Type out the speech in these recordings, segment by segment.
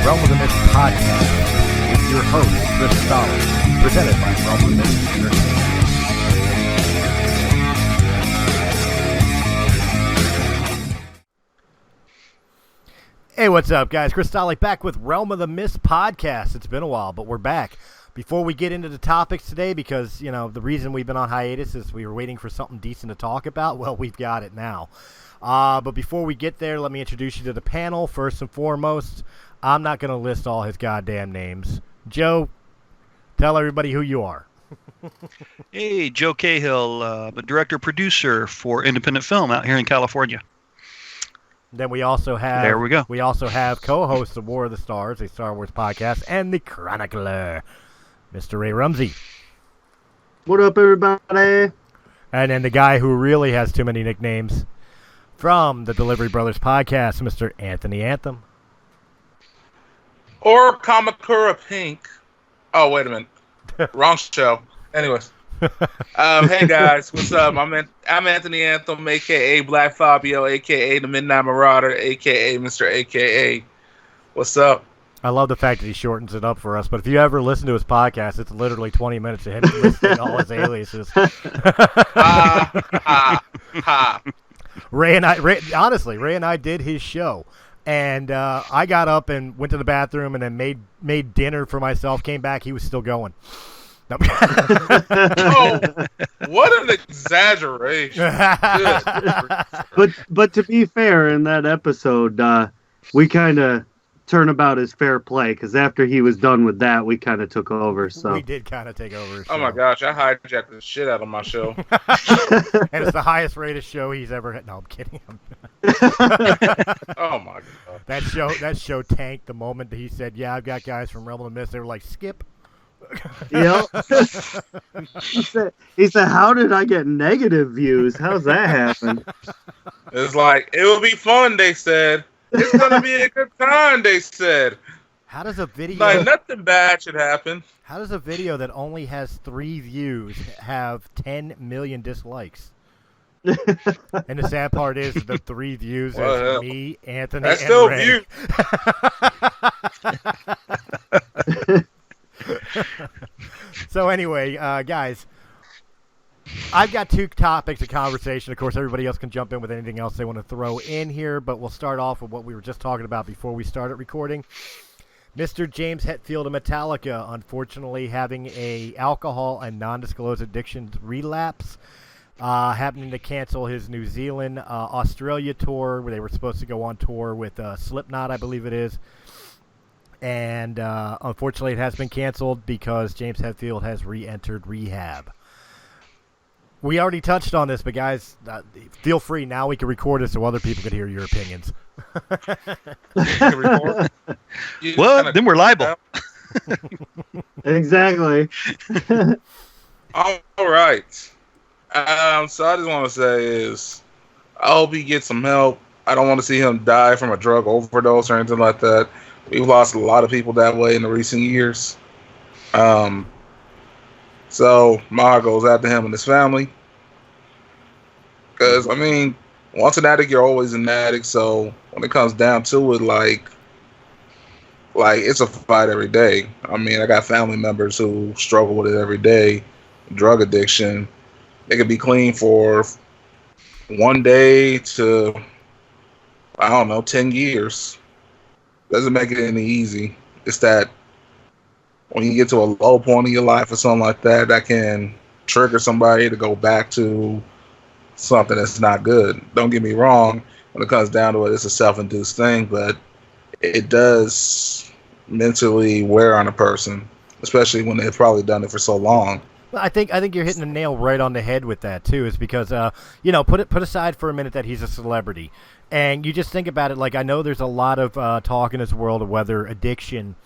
Realm of the Mist podcast with your host, Chris Stoller, presented by Realm of the Mist Entertainment. Hey, what's up, guys? Chris Stoller back with Realm of the Mist podcast. It's been a while, but we're back. Before we get into the topics today, because, you know, the reason we've been on hiatus is we were waiting for something decent to talk about. Well, we've got it now. But before we get there, let me introduce you to the panel. First and foremost, I'm not going to list all his goddamn names. Joe, tell everybody who you are. Hey, Joe Cahill, I'm a director-producer for independent film out here in California. Then we also have There we go. We also have co-host of War of the Stars, a Star Wars podcast, and the chronicler, Mr. Ray Rumsey. What up, everybody? And then the guy who really has too many nicknames, from the Delivery Brothers podcast, Mr. Anthony Anthem. Or Kamakura Pink. Oh, wait a minute. Wrong show. Anyways. Hey, guys. What's up? I'm Anthony Anthem, a.k.a. Black Fabio, a.k.a. The Midnight Marauder, a.k.a. Mr. A.k.a. What's up? I love the fact that he shortens it up for us, but if you ever listen to his podcast, it's literally 20 minutes of him listing all his aliases. Ray and I did his show. And I got up and went to the bathroom and then made dinner for myself, came back, he was still going. Nope. Oh, what an exaggeration. But to be fair, in that episode, we kind of turnabout is fair play, because after he was done with that, we kind of took over. So we did kind of take over. Oh my gosh, I hijacked the shit out of my show. And it's the highest rated show he's ever had. No, I'm kidding. Oh my god. That show tanked the moment that he said, "Yeah, I've got guys from Realm of the Mist." They were like, "Skip." Yep. he said, "How did I get negative views? How's that happen?" It's like, it will be fun, they said. It's gonna be a good time, they said. How does a video like nothing bad should happen? How does a video that only has 3 views have 10 million dislikes? And the sad part is the 3 views is me, Anthony, that's and still Ray. Views. So anyway, guys, I've got 2 topics of conversation. Of course, everybody else can jump in with anything else they want to throw in here, but we'll start off with what we were just talking about before we started recording. Mr. James Hetfield of Metallica, unfortunately having a alcohol and non-disclosed addiction relapse, happening to cancel his New Zealand, Australia tour, where they were supposed to go on tour with Slipknot, I believe it is. And unfortunately, it has been canceled because James Hetfield has re-entered rehab. We already touched on this, but guys, feel free. Now we can record it so other people can hear your opinions. Well, then we're liable. Exactly. All right. So I just want to say is, I hope he gets some help. I don't want to see him die from a drug overdose or anything like that. We've lost a lot of people that way in the recent years. So my heart goes out to him and his family. Because, I mean, once an addict, you're always an addict. So when it comes down to it, like it's a fight every day. I mean, I got family members who struggle with it every day. Drug addiction. They could be clean for 1 day to, 10 years. Doesn't make it any easy. It's that when you get to a low point in your life or something like that, that can trigger somebody to go back to something that's not good. Don't get me wrong. When it comes down to it, it's a self-induced thing, but it does mentally wear on a person, especially when they've probably done it for so long. Well, I think you're hitting the nail right on the head with that too. Is because put aside for a minute that he's a celebrity, and you just think about it. Like, I know there's a lot of talk in this world of whether addiction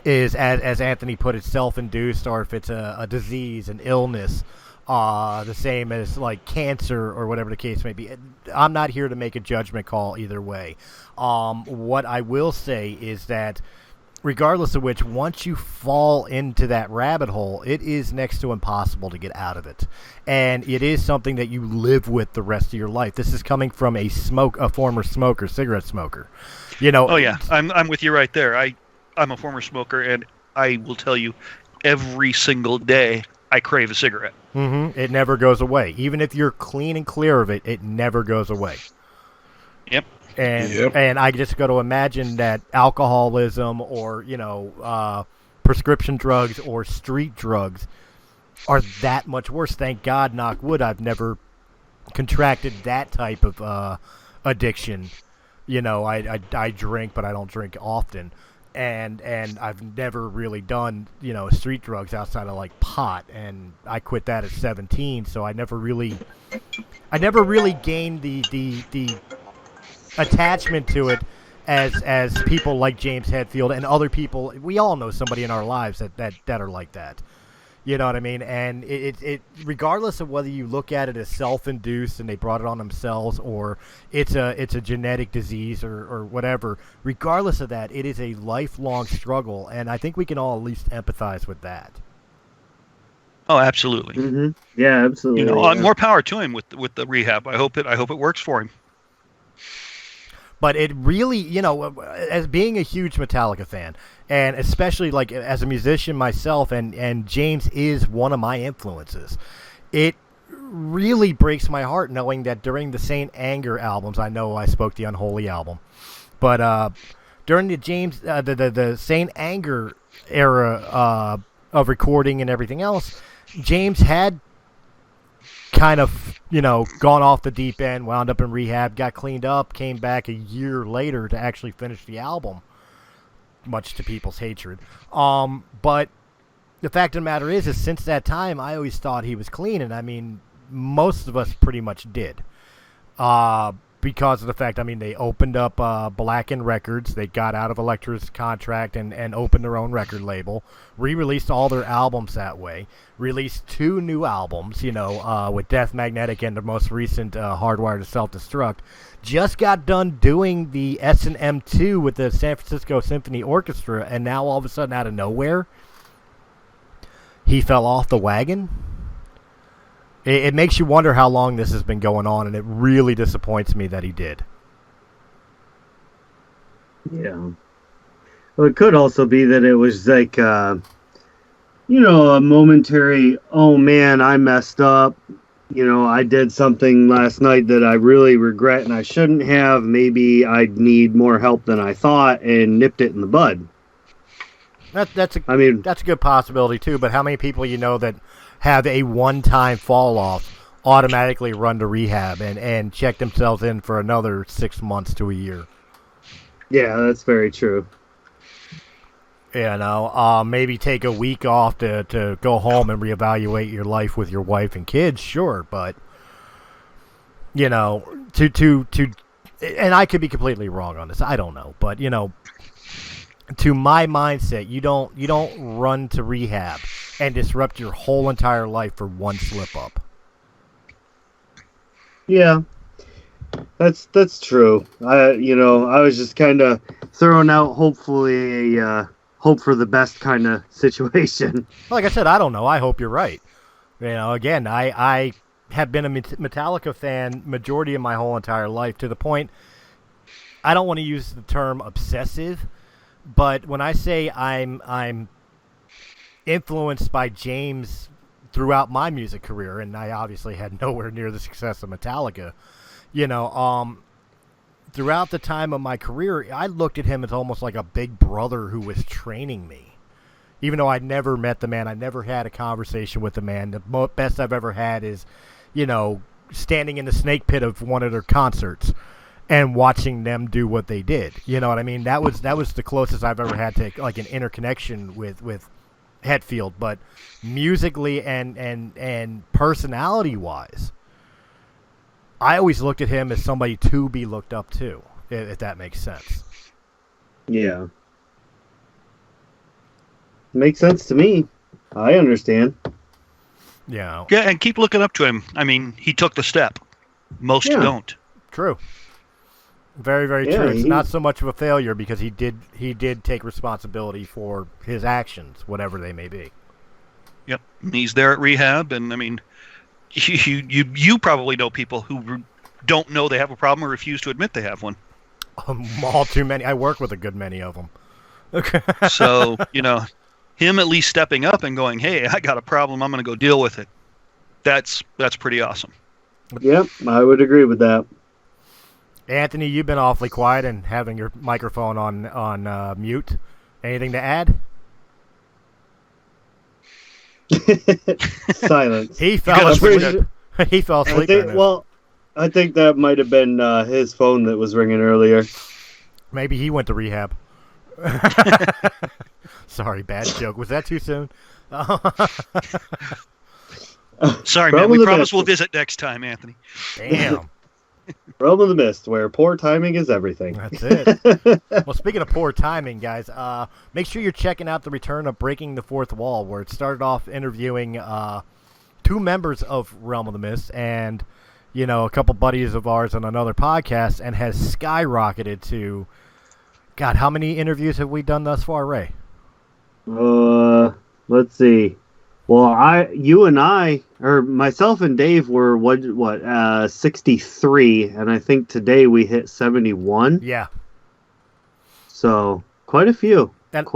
is, as Anthony put it, self-induced, or if it's a disease, an illness, the same as like cancer or whatever the case may be. I'm not here to make a judgment call either way. What I will say is that regardless of which, once you fall into that rabbit hole, it is next to impossible to get out of it. And it is something that you live with the rest of your life. This is coming from a former smoker, cigarette smoker. Oh yeah, I'm with you right there. I'm a former smoker, and I will tell you, every single day I crave a cigarette. Mm-hmm. It never goes away. Even if you're clean and clear of it, it never goes away. Yep. And I just got to imagine that alcoholism or, prescription drugs or street drugs are that much worse. Thank God, knock wood, I've never contracted that type of addiction. I drink, but I don't drink often. And I've never really done, street drugs outside of like pot, and I quit that at 17, so I never really gained the attachment to it as people like James Hetfield and other people. We all know somebody in our lives that are like that. You know what I mean? And it regardless of whether you look at it as self-induced and they brought it on themselves, or it's a genetic disease or whatever, regardless of that, it is a lifelong struggle, and I think we can all at least empathize with that. Oh, absolutely. Mm-hmm. Yeah, absolutely. More power to him with the rehab. I hope it works for him. But it really, as being a huge Metallica fan, and especially like as a musician myself, and James is one of my influences, it really breaks my heart knowing that during the Saint Anger albums, I know I spoke the Unholy album, but during the James, the Saint Anger era of recording and everything else, James had kind of, gone off the deep end, wound up in rehab, got cleaned up, came back a year later to actually finish the album, much to people's hatred. But the fact of the matter is since that time, I always thought he was clean, and I mean, most of us pretty much did. Because of the fact, they opened up Blackened Records. They got out of Elektra's contract and opened their own record label. Re-released all their albums that way. Released 2 new albums, with Death Magnetic and the most recent Hardwired to Self-Destruct. Just got done doing the S&M 2 with the San Francisco Symphony Orchestra, and now all of a sudden, out of nowhere, he fell off the wagon. It makes you wonder how long this has been going on, and it really disappoints me that he did. Yeah. Well, it could also be that it was like, a momentary, oh man, I messed up. I did something last night that I really regret and I shouldn't have. Maybe I'd need more help than I thought, and nipped it in the bud. That's a good possibility too, but how many people that have a one-time fall-off automatically run to rehab and check themselves in for another 6 months to a year? Yeah, that's very true. Maybe take a week off to go home and reevaluate your life with your wife and kids, sure, but, and I could be completely wrong on this, I don't know, but, to my mindset, you don't run to rehab and disrupt your whole entire life for one slip up. Yeah, that's true. I was just kind of throwing out hopefully a hope for the best kind of situation. Like I said, I don't know. I hope you're right. Again, I have been a Metallica fan majority of my whole entire life, to the point I don't want to use the term obsessive, but when I say I'm influenced by James throughout my music career, and I obviously had nowhere near the success of Metallica, throughout the time of my career, I looked at him as almost like a big brother who was training me. Even though I'd never met the man, I never had a conversation with the man. The best I've ever had is, standing in the snake pit of one of their concerts and watching them do what they did. You know what I mean? That was the closest I've ever had to like an interconnection with Hetfield. But musically and personality wise, I always looked at him as somebody to be looked up to, if that makes sense. Yeah. Makes sense to me. I understand. Yeah. Yeah, and keep looking up to him. He took the step. Most don't. True. Very, very Yeah, true. It's not so much of a failure because he did take responsibility for his actions, whatever they may be. Yep, he's there at rehab, and I mean, you probably know people who don't know they have a problem or refuse to admit they have one. All too many. I work with a good many of them. So, him at least stepping up and going, "Hey, I got a problem. I'm going to go deal with it." That's pretty awesome. Yep, I would agree with that. Anthony, you've been awfully quiet and having your microphone on mute. Anything to add? Silence. He fell asleep. He fell asleep. I think that might have been his phone that was ringing earlier. Maybe he went to rehab. Sorry, bad joke. Was that too soon? Sorry, man. We promise we'll visit next time, Anthony. Damn. Realm of the Mist, where poor timing is everything. That's it. Well, speaking of poor timing, guys, make sure you're checking out the return of Breaking the Fourth Wall, where it started off interviewing two members of Realm of the Mist and, a couple buddies of ours on another podcast, and has skyrocketed to, God, how many interviews have we done thus far, Ray? Let's see. Well, you and I, or myself and Dave were 63, and I think today we hit 71. Yeah. So quite a few. And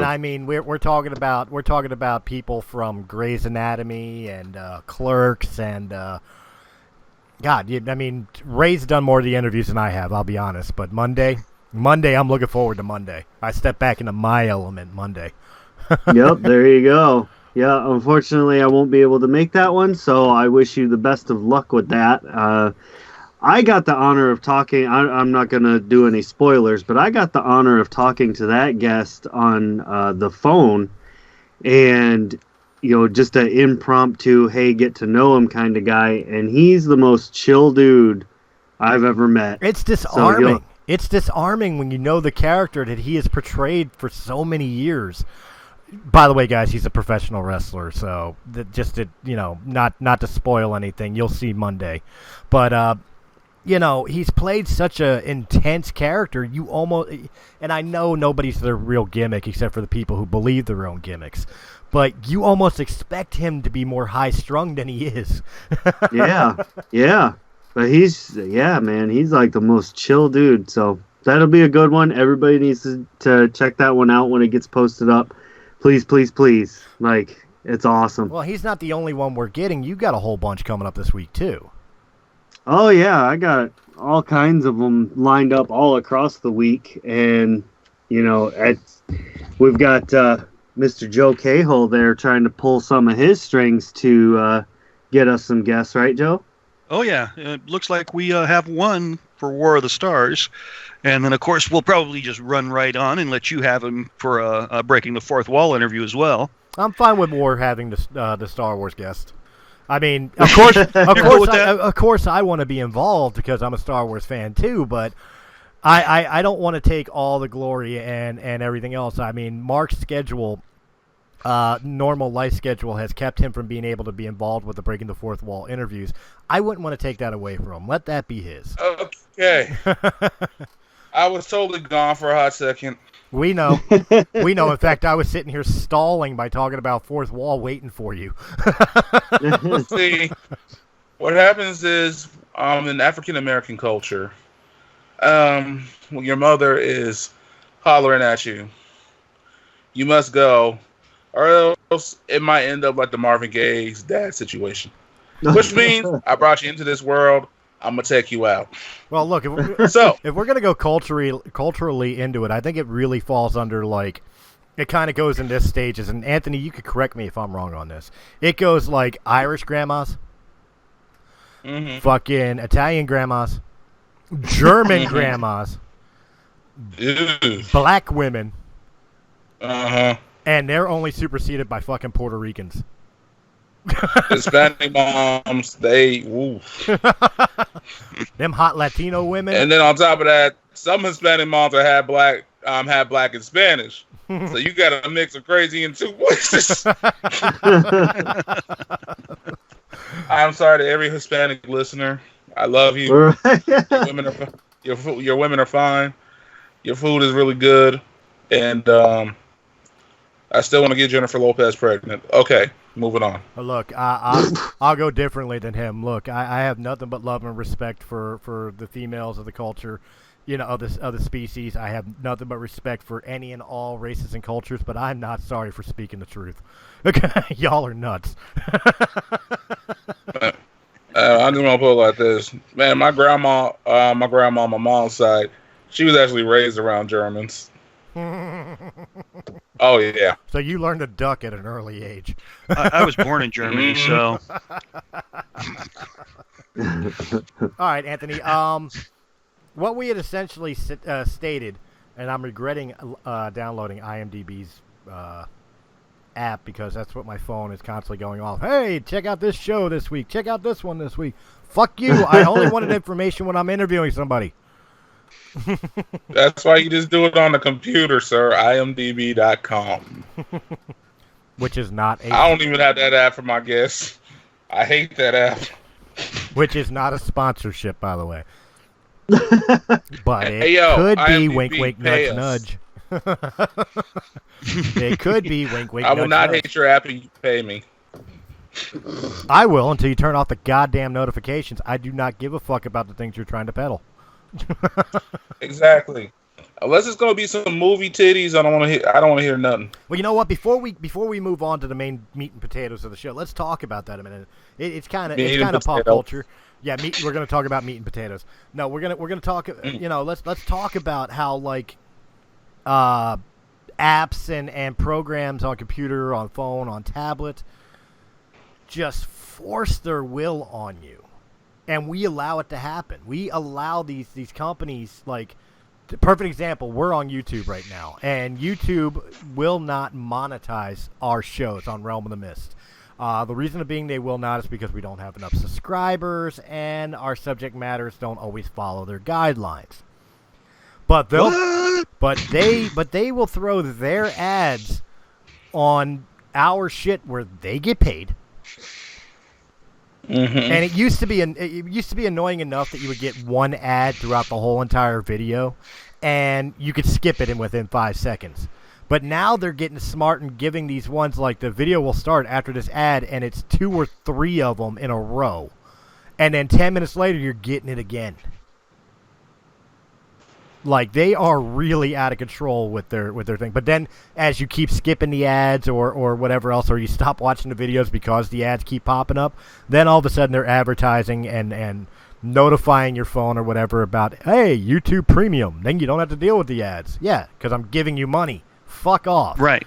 I mean, we're talking about people from Grey's Anatomy and Clerks and Ray's done more of the interviews than I have. I'll be honest, but Monday, I'm looking forward to Monday. I step back into my element Monday. Yep, there you go. Yeah, unfortunately, I won't be able to make that one, so I wish you the best of luck with that. I got the honor of talking. I'm not going to do any spoilers, but I got the honor of talking to that guest on the phone, and just an impromptu, hey, get to know him kind of guy, and he's the most chill dude I've ever met. It's disarming. It's disarming when you know the character that he has portrayed for so many years. By the way, guys, he's a professional wrestler, so not to spoil anything, you'll see Monday. But he's played such a intense character. And I know nobody's their real gimmick except for the people who believe their own gimmicks. But you almost expect him to be more high-strung than he is. Yeah. But he's like the most chill dude. So that'll be a good one. Everybody needs to check that one out when it gets posted up. Please, please, please. Like, it's awesome. Well, he's not the only one we're getting. You got a whole bunch coming up this week, too. Oh, yeah. I got all kinds of them lined up all across the week. And, we've got Mr. Joe Cahill there trying to pull some of his strings to get us some guests. Right, Joe? Oh, yeah. It looks like we have one for War of the Stars. And then, of course, we'll probably just run right on and let you have him for a Breaking the Fourth Wall interview as well. I'm fine with War having the Star Wars guest. I mean, of course, I want to be involved because I'm a Star Wars fan too. But I don't want to take all the glory and everything else. I mean, Mark's schedule, normal life schedule, has kept him from being able to be involved with the Breaking the Fourth Wall interviews. I wouldn't want to take that away from him. Let that be his. Okay. I was totally gone for a hot second. We know. In fact, I was sitting here stalling by talking about Fourth Wall, waiting for you. See, what happens is, in African American culture, when your mother is hollering at you, you must go, or else it might end up like the Marvin Gaye's dad situation. Which means I brought you into this world. I'm gonna take you out. Well, look, if we're gonna go culturally into it, I think it really falls under it kind of goes in this stages. And Anthony, you could correct me if I'm wrong on this. It goes like Irish grandmas, fucking Italian grandmas, German grandmas, black women, and they're only superseded by fucking Puerto Ricans. Hispanic moms, them hot Latino women, and then on top of that, some Hispanic moms are half black and Spanish. So you got a mix of crazy in two voices. I'm sorry to every Hispanic listener. I love you. Your women are fine. Your food is really good, and I still want to get Jennifer Lopez pregnant. Okay, moving on. Look, I'll go differently than him. Look, I have nothing but love and respect for the females of the culture, of the species. I have nothing but respect for any and all races and cultures, but I'm not sorry for speaking the truth. Okay, y'all are nuts. I'm just gonna put it like this, man. My grandma on my mom's side, she was actually raised around Germans. Oh yeah. So you learned to duck at an early age. I was born in Germany, so. All right, Anthony. What we had essentially stated, and I'm regretting downloading IMDb's app because that's what my phone is constantly going off. Hey, check out this show this week. Check out this one this week. Fuck you. I only wanted information when I'm interviewing somebody. That's why you just do it on the computer, sir. IMDb.com. Which is not a... I don't even have that app for my guests. I hate that app. Which is not a sponsorship, by the way. But it could be IMDb, wink, wink, nudge, nudge. It could be wink, wink, I will nudge, not nudge. hate your app if you pay me. I will until you turn off the goddamn notifications. I do not give a fuck about the things you're trying to peddle. Exactly. Unless it's gonna be some movie titties, I don't want to hear nothing. Well, you know what? Before we move on to the main meat and potatoes of the show, let's talk about that a minute. It's kind of pop culture. Yeah, we're going to talk about meat and potatoes. No, we're gonna talk. Let's talk about how apps and programs on computer, on phone, on tablet just force their will on you, and we allow it to happen. We allow these companies perfect example, we're on YouTube right now, and YouTube will not monetize our shows on Realm of the Mist. The reason being they will not is because we don't have enough subscribers, and our subject matters don't always follow their guidelines. But they will throw their ads on our shit where they get paid. Mm-hmm. And it used to be annoying enough that you would get one ad throughout the whole entire video, and you could skip it within 5 seconds. But now they're getting smart and giving these ones like the video will start after this ad, and it's 2 or 3 of them in a row, and then 10 minutes later you're getting it again. Like, they are really out of control with their thing. But then as you keep skipping the ads or whatever else, or you stop watching the videos because the ads keep popping up, then all of a sudden they're advertising and notifying your phone or whatever about, hey, YouTube Premium. Then you don't have to deal with the ads. Yeah, because I'm giving you money. Fuck off. Right.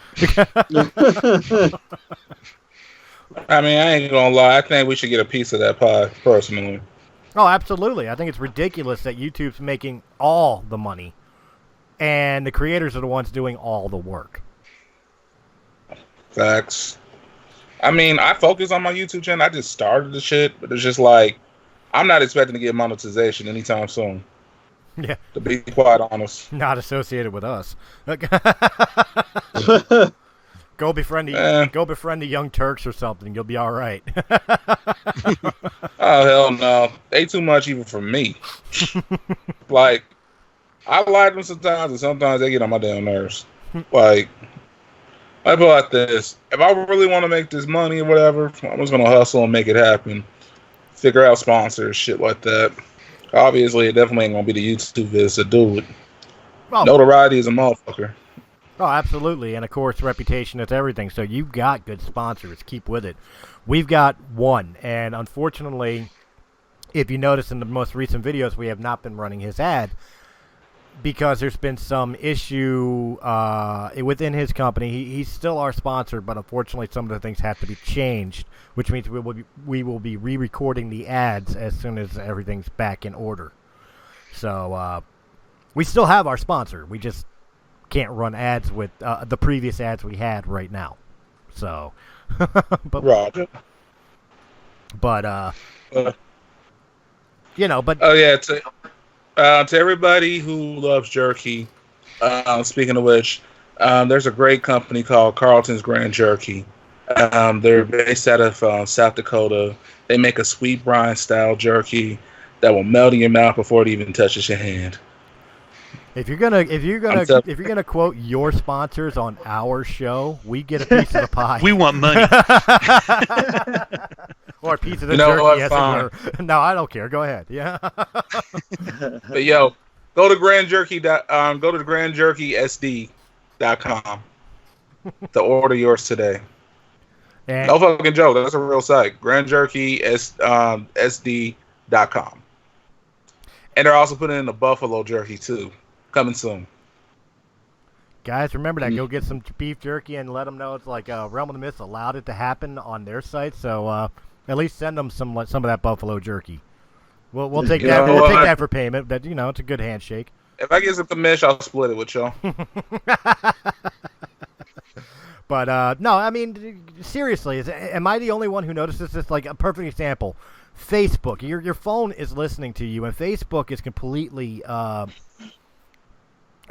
I mean, I ain't gonna lie. I think we should get a piece of that pie, personally. Oh, absolutely. I think it's ridiculous that YouTube's making all the money, and the creators are the ones doing all the work. Facts. I mean, I focus on my YouTube channel. I just started the shit, but it's just like, I'm not expecting to get monetization anytime soon. Yeah. To be quite honest. Not associated with us. Go befriend the Young Turks or something. You'll be all right. Oh, hell no. They too much even for me. Like, I like them sometimes, and sometimes they get on my damn nerves. Like, I put it like this. If I really want to make this money or whatever, I'm just going to hustle and make it happen. Figure out sponsors, shit like that. Obviously, it definitely ain't going to be the YouTube vids to do it. Oh. Notoriety is a motherfucker. Oh, absolutely. And, of course, reputation is everything. So you've got good sponsors. Keep with it. We've got one. And, unfortunately, if you notice in the most recent videos, we have not been running his ad because there's been some issue within his company. He's still our sponsor, but, unfortunately, some of the things have to be changed, which means we will be re-recording the ads as soon as everything's back in order. So we still have our sponsor. We just can't run ads with the previous ads we had right now. So, but Roger. But but oh yeah, to everybody who loves jerky. Speaking of which, there's a great company called Carlton's Grand Jerky. They're based out of South Dakota. They make a sweet brine style jerky. that will melt in your mouth before it even touches your hand. If you're gonna quote your sponsors on our show, we get a piece of the pie. We want money. Or a piece of the You know jerky, what? as it were. No, I don't care. Go ahead. Yeah. But yo, go to grandjerkysd.com to order yours today. And No fucking joke. That's a real site. grandjerkysd.com. And they're also putting in the buffalo jerky too. Coming soon. guys, remember that. Go get some beef jerky and let them know it's like Realm of the Mist allowed it to happen on their site. So at least send them some of that buffalo jerky. We'll take that. We'll take that for payment. That it's a good handshake. If I get some commish, I'll split it with y'all. But no, I mean seriously, am I the only one who notices this? Like a perfect example, Facebook. Your phone is listening to you, and Facebook is completely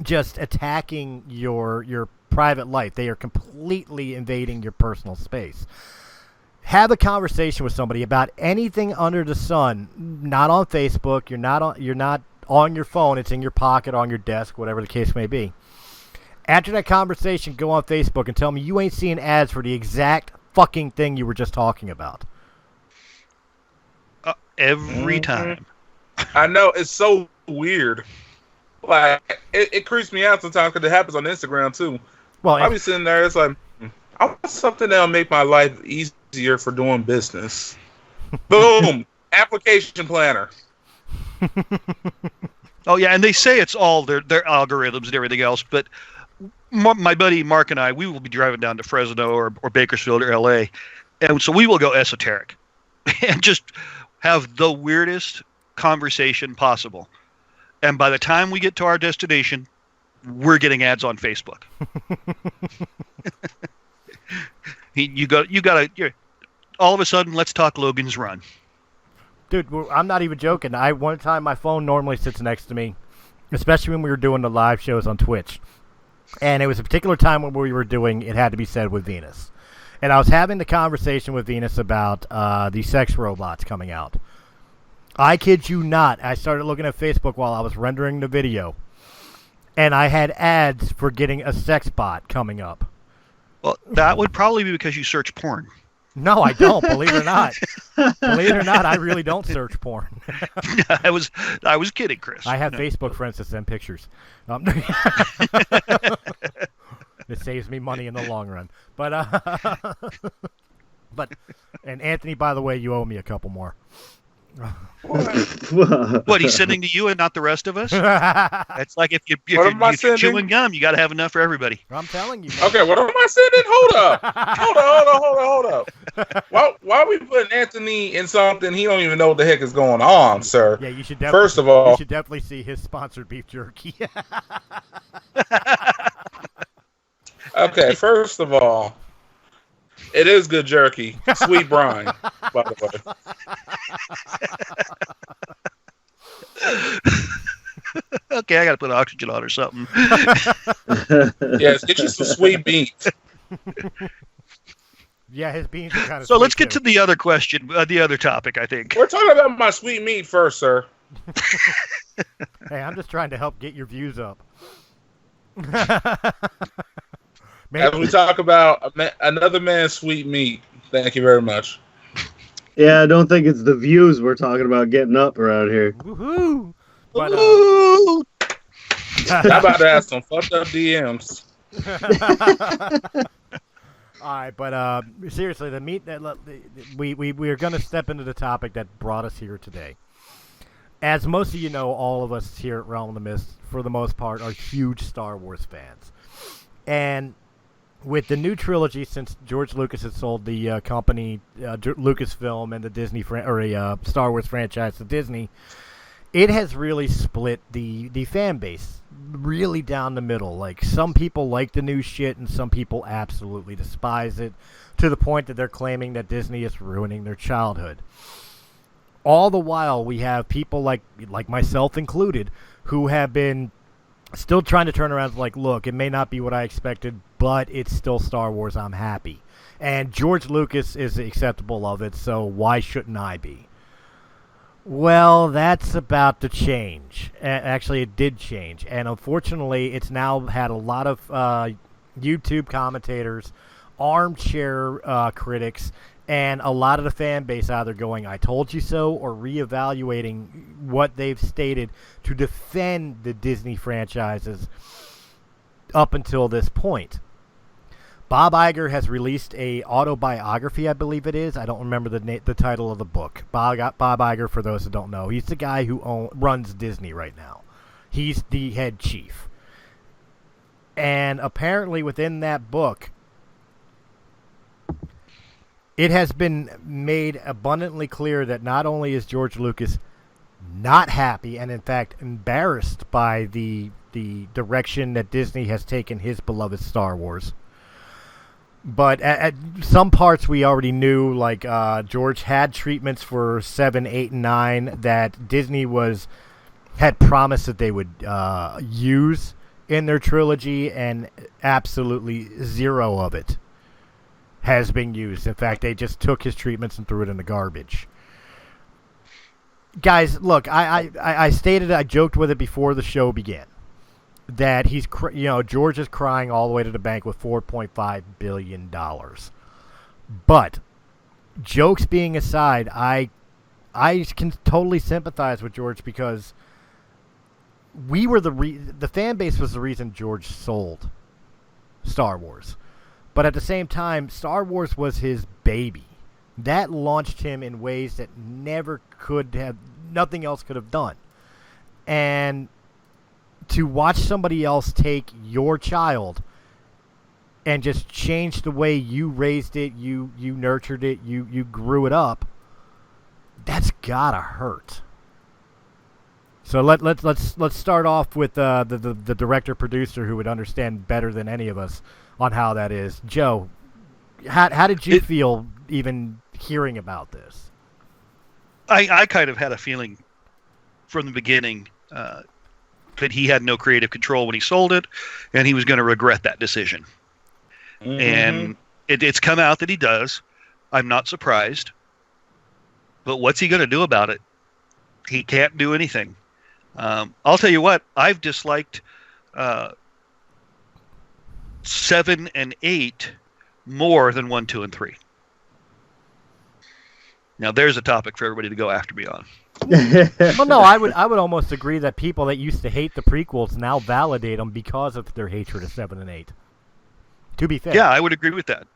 just attacking your private life. They are completely invading your personal space. Have a conversation with somebody about anything under the sun. Not on Facebook. You're not on your phone. It's in your pocket, on your desk, whatever the case may be. After that conversation, go on Facebook and tell me you ain't seeing ads for the exact fucking thing you were just talking about. Every time. I know, it's so weird. Like, it creeps me out sometimes because it happens on Instagram too. Well, I'll be sitting there, it's like, I want something that'll make my life easier for doing business. Boom! Application planner. Oh, yeah, and they say it's all their algorithms and everything else, but my buddy Mark and I, we will be driving down to Fresno or Bakersfield or L.A., and so we will go esoteric and just have the weirdest conversation possible. And by the time we get to our destination, we're getting ads on Facebook. All of a sudden, let's talk Logan's Run. dude, I'm not even joking. One time my phone normally sits next to me, especially when we were doing the live shows on Twitch. And it was a particular time when we were doing It Had to Be Said with Venus. And I was having the conversation with Venus about the sex robots coming out. I kid you not. I started looking at Facebook while I was rendering the video. And I had ads for getting a sex bot coming up. Well, that would probably be because you search porn. No, I don't. Believe it or not. Believe it or not, I really don't search porn. I was kidding, Chris. I have Facebook friends that send pictures. It saves me money in the long run. But and Anthony, by the way, you owe me a couple more. What, he's sending to you and not the rest of us? It's like if you're chewing gum, you got to have enough for everybody. I'm telling you. Okay, what am I sending? Hold up. Why are we putting Anthony in something he don't even know what the heck is going on, sir? Yeah, you should definitely. First of all, you should definitely see his sponsored beef jerky. Okay, first of all, it is good jerky. Sweet brine, by the way. Okay, I got to put oxygen on or something. Yes, get you some sweet beans. Yeah, his beans are kind of. So let's get to the other question, the other topic, I think. We're talking about my sweet meat first, sir. Hey, I'm just trying to help get your views up. As we talk about another man's sweet meat. Thank you very much. Yeah, I don't think it's the views we're talking about getting up around here. Woohoo! But, Ooh. I'm about to have some fucked up DMs. All right, but seriously, the meat that we are going to step into the topic that brought us here today. As most of you know, all of us here at Realm of the Mist, for the most part, are huge Star Wars fans. And with the new trilogy, since George Lucas has sold the company Lucasfilm and the Disney Star Wars franchise to Disney, it has really split the fan base really down the middle. Like, some people like the new shit and some people absolutely despise it, to the point that they're claiming that Disney is ruining their childhood. All the while, we have people like myself included who have been still trying to turn around, like, look, it may not be what I expected, but it's still Star Wars. I'm happy. And George Lucas is acceptable of it, so why shouldn't I be? Well, that's about to change. Actually, it did change. And unfortunately, it's now had a lot of YouTube commentators, armchair critics, and a lot of the fan base either going, I told you so, or reevaluating what they've stated to defend the Disney franchises up until this point. Bob Iger has released a autobiography, I believe it is. I don't remember the title of the book. Bob Iger, for those who don't know, he's the guy who runs Disney right now. He's the head chief. And apparently within that book, it has been made abundantly clear that not only is George Lucas not happy and, in fact, embarrassed by the direction that Disney has taken his beloved Star Wars, but at some parts we already knew, like George had treatments for 7, 8, and 9 that Disney had promised that they would use in their trilogy, and absolutely zero of it has been used. In fact, they just took his treatments and threw it in the garbage. Guys, look, I stated, I joked with it before the show began, that George is crying all the way to the bank with $4.5 billion. But, jokes being aside, I can totally sympathize with George, because we were the fan base was the reason George sold Star Wars. But at the same time, Star Wars was his baby. That launched him in ways that nothing else could have done. And to watch somebody else take your child and just change the way you raised it, you nurtured it, you grew it up, that's gotta hurt. So let's start off with the director producer, who would understand better than any of us on how that is. Joe, how did you feel even hearing about this? I kind of had a feeling from the beginning that he had no creative control when he sold it, and he was going to regret that decision. Mm-hmm. And it's come out that he does. I'm not surprised. But what's he going to do about it? He can't do anything. I'll tell you what, I've disliked 7 and 8 more than 1, 2, and 3. Now there's a topic for everybody to go after me on. Well, no, I would almost agree that people that used to hate the prequels now validate them because of their hatred of 7 and 8. To be fair. Yeah, I would agree with that.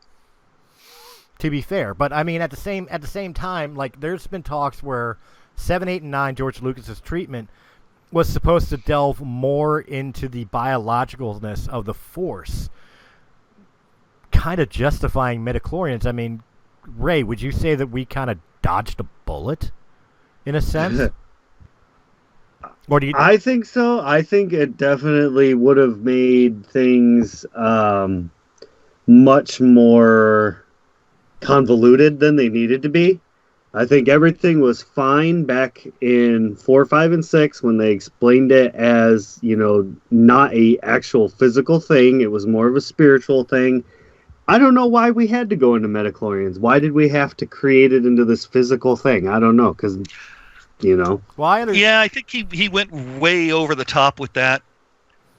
To be fair, but I mean at the same time, like, there's been talks where 7, 8, and 9, George Lucas's treatment, was supposed to delve more into the biologicalness of the Force, kind of justifying midichlorians. I mean, Ray, would you say that we kind of dodged a bullet, in a sense? Or do you? I think so. I think it definitely would have made things much more convoluted than they needed to be. I think everything was fine back in 4, 5, and 6 when they explained it as, not a actual physical thing. It was more of a spiritual thing. I don't know why we had to go into midichlorians. Why did we have to create it into this physical thing? I don't know, because, Well, yeah, I think he went way over the top with that,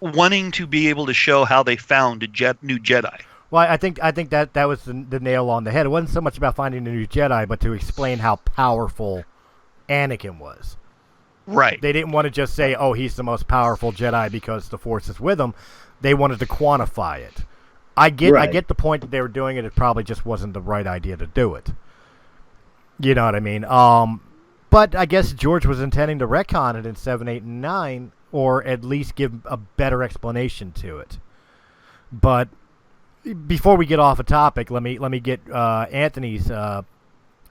wanting to be able to show how they found a new Jedi. Well, I think that was the nail on the head. It wasn't so much about finding a new Jedi, but to explain how powerful Anakin was. Right. They didn't want to just say, oh, he's the most powerful Jedi because the Force is with him. They wanted to quantify it. I get the point that they were doing it. It probably just wasn't the right idea to do it. You know what I mean? But I guess George was intending to retcon it in 7, 8, and 9, or at least give a better explanation to it. But before we get off a topic, let me get Anthony's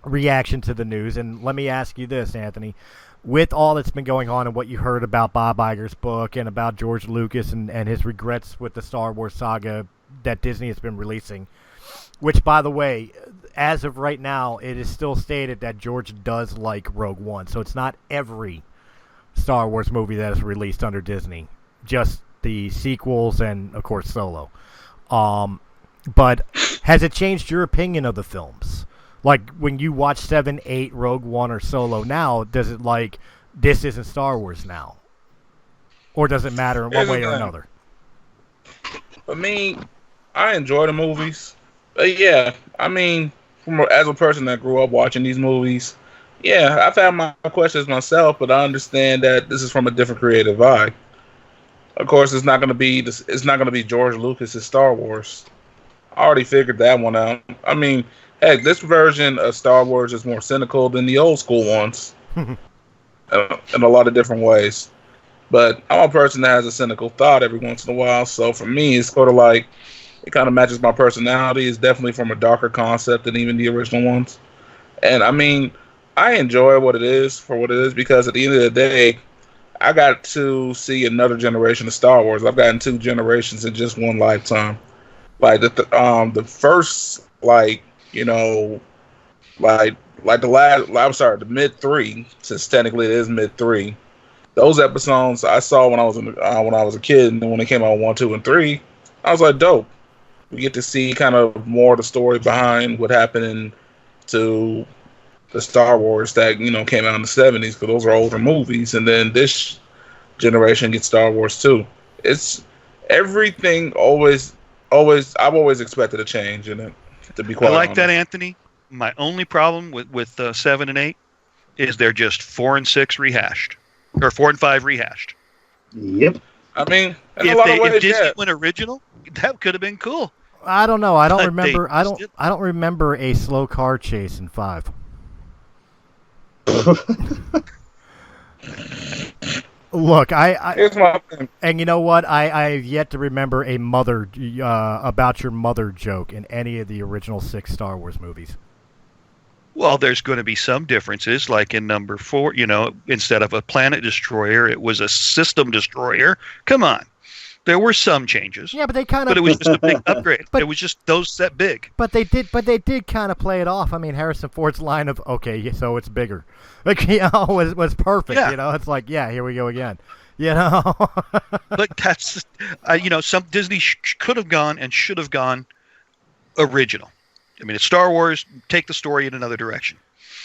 reaction to the news, and let me ask you this, Anthony. With all that's been going on and what you heard about Bob Iger's book and about George Lucas and his regrets with the Star Wars saga that Disney has been releasing, which, by the way, as of right now, it is still stated that George does like Rogue One, so it's not every Star Wars movie that is released under Disney, just the sequels and, of course, Solo. But has it changed your opinion of the films? Like when you watch 7, 8, Rogue One, or Solo now, does it like this isn't Star Wars now, or does it matter in one way or another? For me, I enjoy the movies, but yeah, I mean, as a person that grew up watching these movies, yeah, I've had my questions myself, but I understand that this is from a different creative eye. Of course, it's not going to be George Lucas's Star Wars. I already figured that one out. I mean, heck, this version of Star Wars is more cynical than the old school ones in a lot of different ways. But I'm a person that has a cynical thought every once in a while, so for me, it's sort of like it kind of matches my personality. It's definitely from a darker concept than even the original ones. And I mean, I enjoy what it is for what it is, because at the end of the day, I got to see another generation of Star Wars. I've gotten 2 generations in just one lifetime. Like the first, like, you know, like the mid 3, since technically it is mid 3. Those episodes I saw when I was a kid, and then when they came out 1, 2, and 3, I was like, dope. We get to see kind of more of the story behind what happened to the Star Wars that, you know, came out in the 70s, because those are older movies. And then this generation gets Star Wars too. It's everything always I've always expected a change in it, to be quite honest. I like that, Anthony. My only problem with 7 and 8 is they're just 4 and 6 rehashed, or 4 and 5 rehashed. Yep. I mean, if Disney went original, that could have been cool. I don't know. I don't remember. I don't remember a slow car chase in 5. Look, here's my thing. And you know what? I have yet to remember a mother about your mother joke in any of the original 6 Star Wars movies. Well, there's going to be some differences, like in number 4, you know, instead of a planet destroyer, it was a system destroyer. Come on. There were some changes. Yeah, but they kind of. But it was just a big upgrade. It was just those that big. But they did kind of play it off. I mean, Harrison Ford's line of "Okay, so it's bigger," like, you know, was perfect. Yeah. You know, it's like, yeah, here we go again. You know. But that's, you know, some Disney could have gone and should have gone original. I mean, it's Star Wars. Take the story in another direction.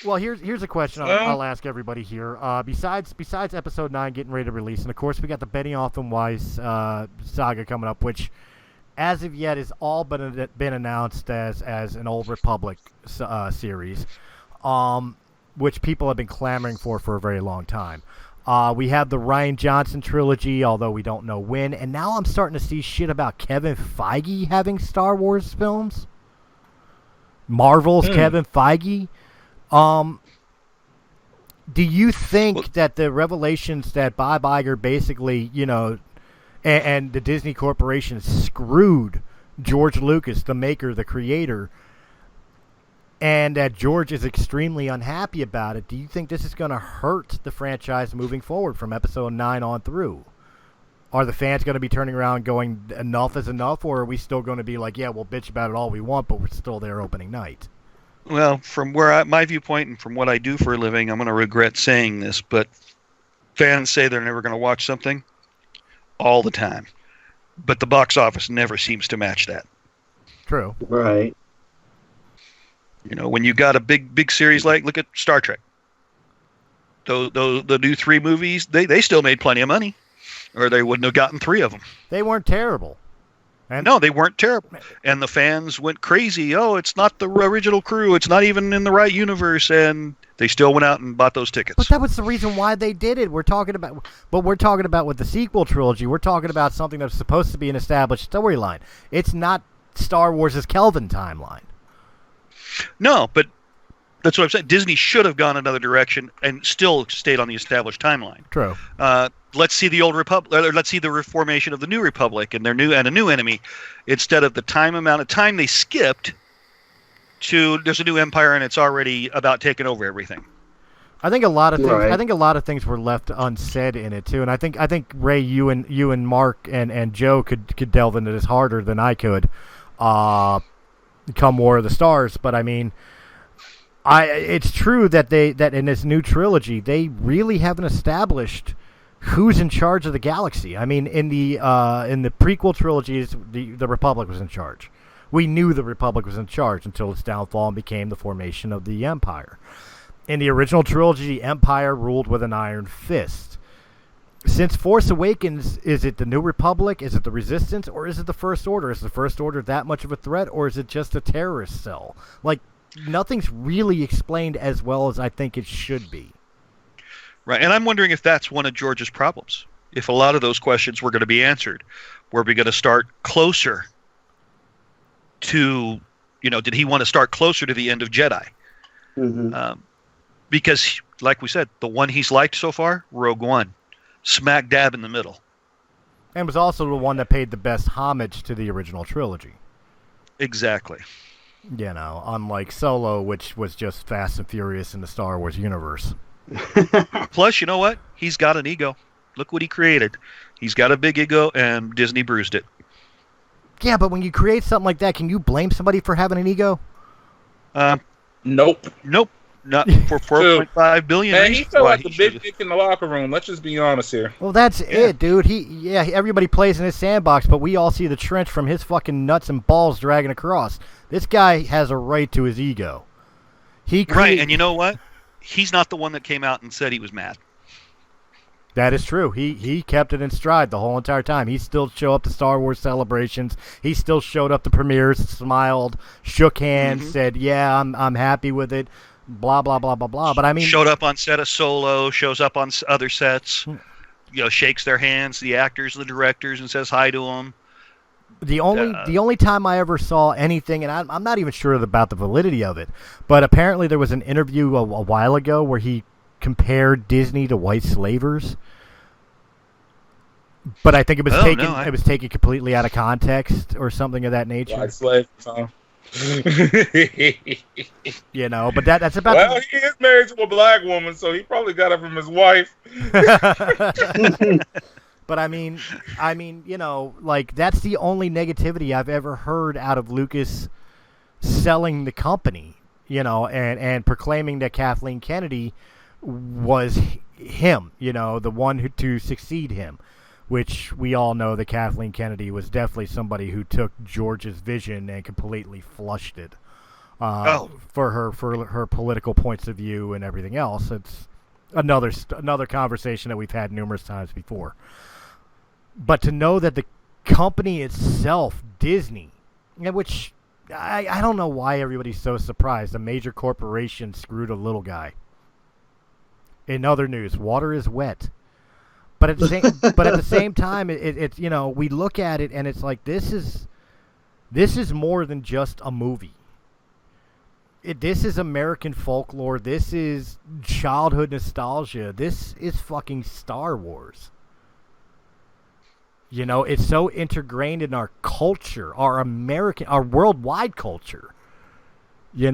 Well, here's a question I'll ask everybody here. Besides Episode 9 getting ready to release, and of course we got the Benioff and Weiss saga coming up, which as of yet has all been announced as an Old Republic series, which people have been clamoring for a very long time. We have the Rian Johnson trilogy, although we don't know when, and now I'm starting to see shit about Kevin Feige having Star Wars films. Marvel's Kevin Feige. Do you think that the revelations that Bob Iger basically, you know, and the Disney Corporation screwed George Lucas, the maker, the creator, and that George is extremely unhappy about it, do you think this is going to hurt the franchise moving forward from Episode 9 on through? Are the fans going to be turning around going, enough is enough, or are we still going to be like, yeah, we'll bitch about it all we want, but we're still there opening night? Well, from my viewpoint and from what I do for a living, I'm going to regret saying this, but fans say they're never going to watch something all the time. But the box office never seems to match that. True. Right. You know, when you got a big series like, look at Star Trek. The new 3 movies, they still made plenty of money, or they wouldn't have gotten 3 of them. They weren't terrible. No, they weren't terrible. And the fans went crazy. Oh, it's not the original crew. It's not even in the right universe. And they still went out and bought those tickets. But that was the reason why they did it. We're talking about with the sequel trilogy, we're talking about something that's supposed to be an established storyline. It's not Star Wars' Kelvin timeline. No, but that's what I'm saying. Disney should have gone another direction and still stayed on the established timeline. True. Let's see the Old Republic. Let's see the reformation of the New Republic and a new enemy, instead of the amount of time they skipped to there's a new empire and it's already about taking over everything. I think a lot of things. Right. I think a lot of things were left unsaid in it too, and I think Ray, you and Mark and Joe could delve into this harder than I could. Come War of the Stars, but I mean. It's true that in this new trilogy they really haven't established who's in charge of the galaxy. I mean, in the prequel trilogies, the Republic was in charge. We knew the Republic was in charge until its downfall and became the formation of the Empire. In the original trilogy, the Empire ruled with an iron fist. Since Force Awakens, is it the New Republic, is it the Resistance, or is it the First Order? Is the First Order that much of a threat, or is it just a terrorist cell? Like, nothing's really explained as well as I think it should be. Right, and I'm wondering if that's one of George's problems. If a lot of those questions were going to be answered, were we going to start closer to, did he want to start closer to the end of Jedi? Mm-hmm. Because, like we said, the one he's liked so far, Rogue One, smack dab in the middle. And was also the one that paid the best homage to the original trilogy. Exactly. Unlike Solo, which was just Fast and Furious in the Star Wars universe. Plus, you know what? He's got an ego. Look what he created. He's got a big ego, and Disney bruised it. Yeah, but when you create something like that, can you blame somebody for having an ego? Nope. Not for $4.5 billion. Man, he felt like the big dick in the locker room. Let's just be honest here. Well, that's it, dude. Everybody plays in his sandbox, but we all see the trench from his fucking nuts and balls dragging across. This guy has a right to his ego. Right, and you know what? He's not the one that came out and said he was mad. That is true. He kept it in stride the whole entire time. He still showed up to Star Wars celebrations. He still showed up to premieres, smiled, shook hands, said, "Yeah, I'm happy with it." Blah blah blah blah blah. But I mean, showed up on set of Solo, shows up on other sets, shakes their hands, the actors, the directors, and says hi to them. The only time I ever saw anything, and I'm not even sure about the validity of it, but apparently there was an interview a while ago where he compared Disney to white slavers. But I think it was taken completely out of context or something of that nature. White slaves, huh? But that's about. Well, he is married to a black woman, so he probably got it from his wife. But I mean, like that's the only negativity I've ever heard out of Lucas selling the company, and proclaiming that Kathleen Kennedy was him, the one to succeed him. Which we all know that Kathleen Kennedy was definitely somebody who took George's vision and completely flushed it for her political points of view and everything else. It's another conversation that we've had numerous times before. But to know that the company itself, Disney, which I don't know why everybody's so surprised, a major corporation screwed a little guy. In other news, water is wet. But at the same time, it's we look at it and it's like this is more than just a movie. This is American folklore. This is childhood nostalgia. This is fucking Star Wars. It's so ingrained in our culture, our worldwide culture. You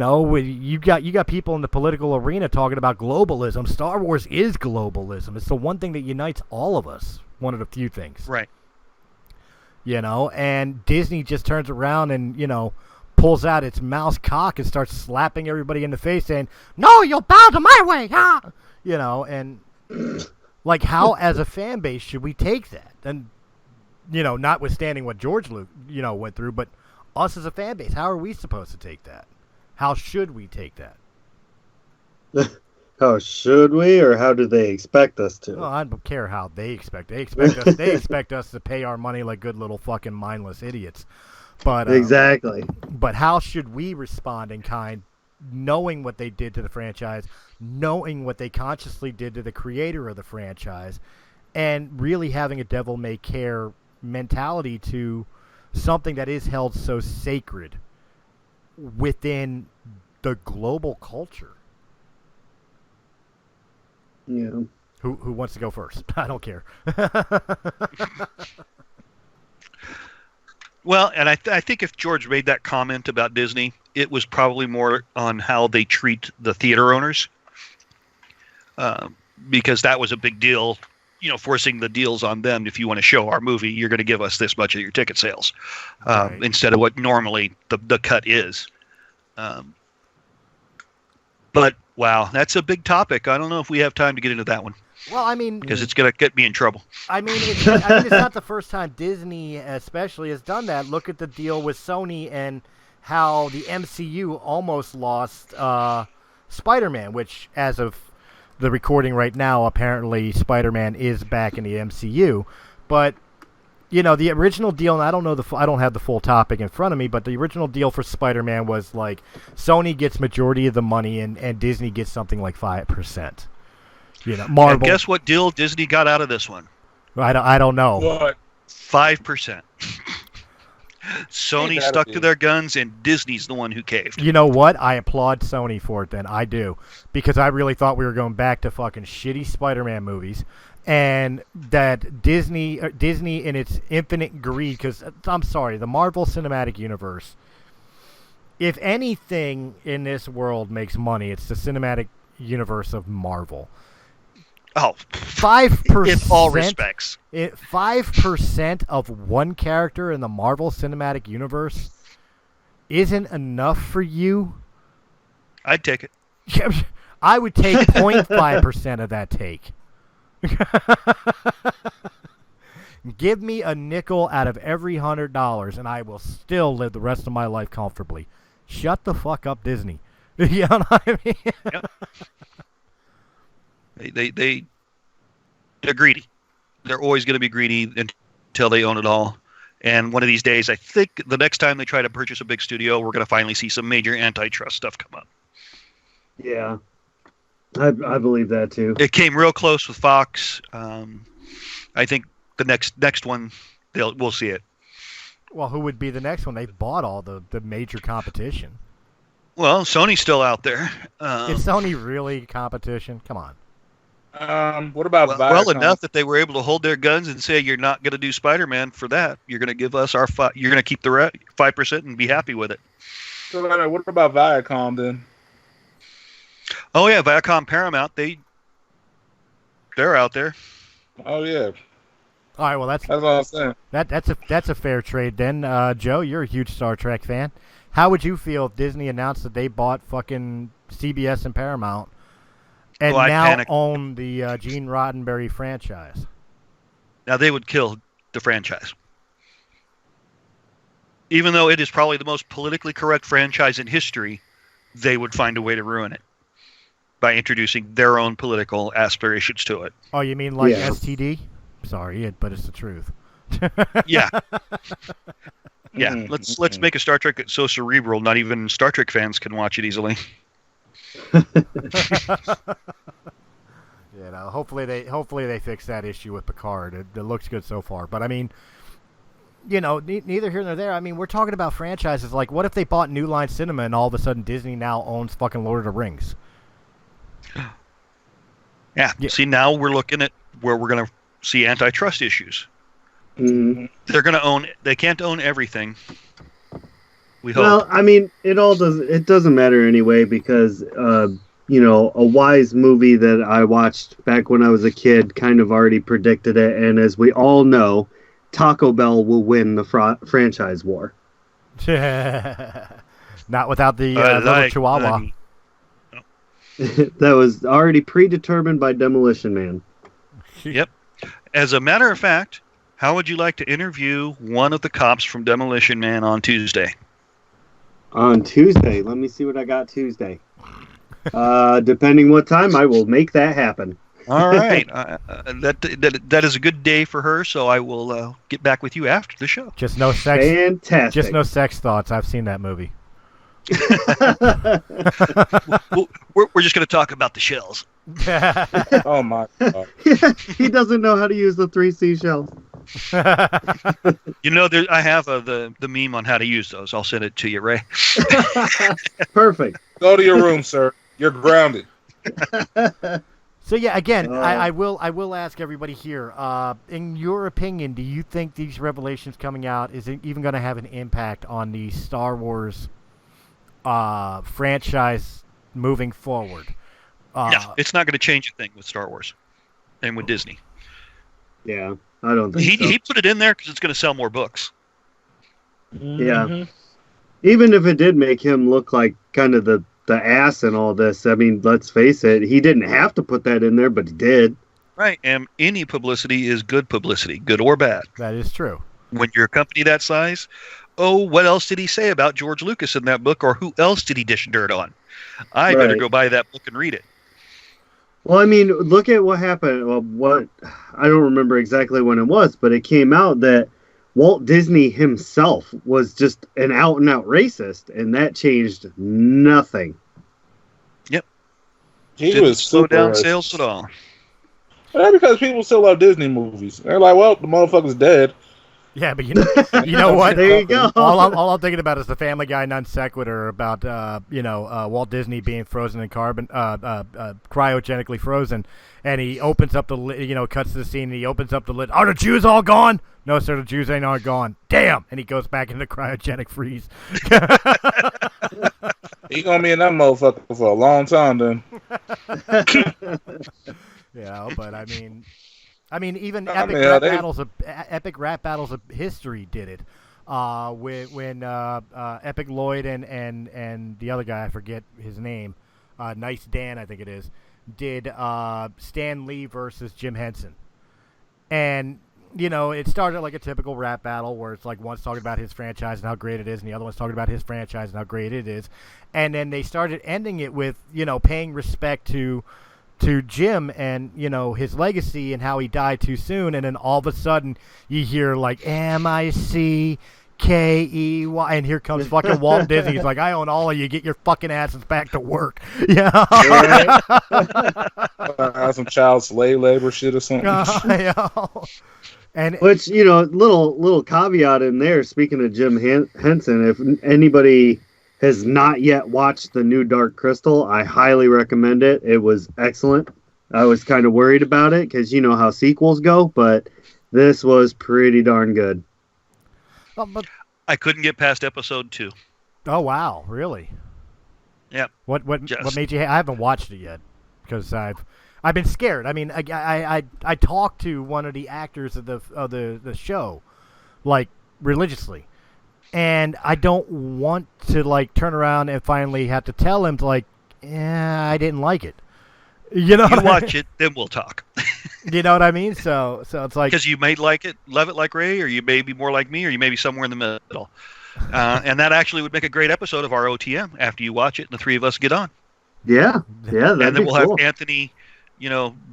got people in the political arena talking about globalism. Star Wars is globalism. It's the one thing that unites all of us. One of the few things. Right. And Disney just turns around and, pulls out its mouse cock and starts slapping everybody in the face saying, "No, you'll bow to my way." Ah! And like how as a fan base should we take that? And, notwithstanding what George Luke, went through, but us as a fan base, how are we supposed to take that? How should we take that? How should we, or how do they expect us to? Well, I don't care how they expect. They expect us. They expect us to pay our money like good little fucking mindless idiots. But exactly. But how should we respond in kind, knowing what they did to the franchise, knowing what they consciously did to the creator of the franchise, and really having a devil may care mentality to something that is held so sacred within the global culture. Yeah. Who wants to go first? I don't care. Well, and I think if George made that comment about Disney, it was probably more on how they treat the theater owners, because that was a big deal. Forcing the deals on them. If you want to show our movie, you're going to give us this much of your ticket sales, Right. Instead of what normally the cut is. But wow, that's a big topic. I don't know if we have time to get into that one. Well, I mean, because it's going to get me in trouble. I mean, it's not the first time Disney, especially, has done that. Look at the deal with Sony and how the MCU almost lost Spider-Man, which, as of the recording right now, apparently Spider-Man is back in the MCU. But the original deal, and I don't have the full topic in front of me, but the original deal for Spider-Man was like Sony gets majority of the money and Disney gets something like 5%. Marvel. And guess what deal Disney got out of this one? I don't know. What? 5%. Sony stuck to their guns, and Disney's the one who caved. You know what? I applaud Sony for it then. I do. Because I really thought we were going back to fucking shitty Spider-Man movies. And that Disney in its infinite greed, because I'm sorry, the Marvel Cinematic Universe, if anything in this world makes money, it's the cinematic universe of Marvel. Oh, 5%. In all respects. 5% of one character in the Marvel Cinematic Universe isn't enough for you? I'd take it. I would take 0.5% of that take. Give me a nickel out of every $100 and I will still live the rest of my life comfortably. Shut the fuck up, Disney. You know what I mean? Yep. They're greedy. They're always going to be greedy until they own it all. And one of these days, I think the next time they try to purchase a big studio, we're going to finally see some major antitrust stuff come up. Yeah, I believe that too. It came real close with Fox. I think the next one, we'll see it. Well, who would be the next one? They've bought all the major competition. Well, Sony's still out there. Is Sony really competition? Come on. What about Viacom? Well enough that they were able to hold their guns and say, "You're not going to do Spider-Man for that. You're going to give us our You're going to keep the 5% and be happy with it." So, what about Viacom then? Oh yeah, Viacom, Paramount, they're out there. Oh yeah. All right, well that's what I'm saying. That's a fair trade then. Joe, you're a huge Star Trek fan. How would you feel if Disney announced that they bought fucking CBS and Paramount and now own the Gene Roddenberry franchise? Now they would kill the franchise. Even though it is probably the most politically correct franchise in history, they would find a way to ruin it by introducing their own political aspirations to it. Oh, you mean like STD? Sorry, but it's the truth. Yeah. Yeah, let's make a Star Trek that's so cerebral, not even Star Trek fans can watch it easily. Hopefully they fix that issue with Picard. It looks good so far, but I mean, neither here nor there. I mean, we're talking about franchises. Like, what if they bought New Line Cinema and all of a sudden Disney now owns fucking Lord of the Rings? Yeah. See, now we're looking at where we're going to see antitrust issues. Mm-hmm. They're going to own. They can't own everything. We hope. Well, I mean, it doesn't matter anyway because a wise movie that I watched back when I was a kid kind of already predicted it, and as we all know, Taco Bell will win the franchise war. Not without the little Chihuahua. That was already predetermined by Demolition Man. Yep. As a matter of fact, how would you like to interview one of the cops from Demolition Man on Tuesday? On Tuesday? Let me see what I got Tuesday. Depending what time, I will make that happen. All right. That is a good day for her, so I will get back with you after the show. Just no sex. Fantastic. Just no sex thoughts. I've seen that movie. We're just going to talk about the shells. Oh my God. He doesn't know how to use the 3 seashells. I have the meme on how to use those. I'll send it to you, Ray. Perfect. Go to your room, sir. You're grounded. So yeah, again, I will ask everybody here. In your opinion, do you think these revelations coming out is even going to have an impact on the Star Wars franchise moving forward? No, it's not going to change a thing with Star Wars and with Disney. Yeah, I don't think so. He put it in there because it's going to sell more books. Yeah. Mm-hmm. Even if it did make him look like kind of the ass in all this, I mean, let's face it, he didn't have to put that in there, but he did. Right, and any publicity is good publicity, good or bad. That is true. When you're a company that size, oh, what else did he say about George Lucas in that book, or who else did he dish dirt on? I better Right. go buy that book and read it. Well, I mean, look at what happened. Well, I don't remember exactly when it was, but it came out that Walt Disney himself was just an out and out racist, and that changed nothing. He Didn't was slow super down racist. sales at all. Yeah, because people still love Disney movies. They're like, well, the motherfucker's dead. Yeah, but you know what? There you go. All I'm thinking about is the Family Guy non sequitur about Walt Disney being frozen in carbon, cryogenically frozen, and he opens up the lid, cuts to the scene, and he opens up the lid. Are the Jews all gone? No, sir, the Jews ain't all gone. Damn! And he goes back into cryogenic freeze. He gonna be in that motherfucker for a long time then. Yeah, but I mean, even I epic mean, epic rap battles of history did it. When Epic Lloyd and the other guy, I forget his name, Nice Dan, I think it is, did Stan Lee versus Jim Henson, and it started like a typical rap battle where it's like one's talking about his franchise and how great it is, and the other one's talking about his franchise and how great it is, and then they started ending it with paying respect to Jim and his legacy and how he died too soon, and then all of a sudden you hear like MICKEY, and here comes fucking Walt Disney. He's like, I own all of you. Get your fucking asses back to work. Yeah. Some child slave labor shit or something. And Which, little caveat in there, speaking of Jim Henson, if anybody has not yet watched the new Dark Crystal, I highly recommend it. It was excellent. I was kind of worried about it because you know how sequels go, but this was pretty darn good. but I couldn't get past episode 2. oh wow, really? Yeah. What Just- made you? I haven't watched it yet because I've been scared. I mean, I talked to one of the actors of the show, like religiously, and I don't want to like turn around and finally have to tell him to like, yeah, I didn't like it. You know, You what watch it, then we'll talk. You know what I mean? So it's like Because you may like it, love it like Ray, or you may be more like me, or you may be somewhere in the middle. And that actually would make a great episode of our OTM after you watch it and the three of us get on. Yeah, that'd And then be we'll cool. have Anthony,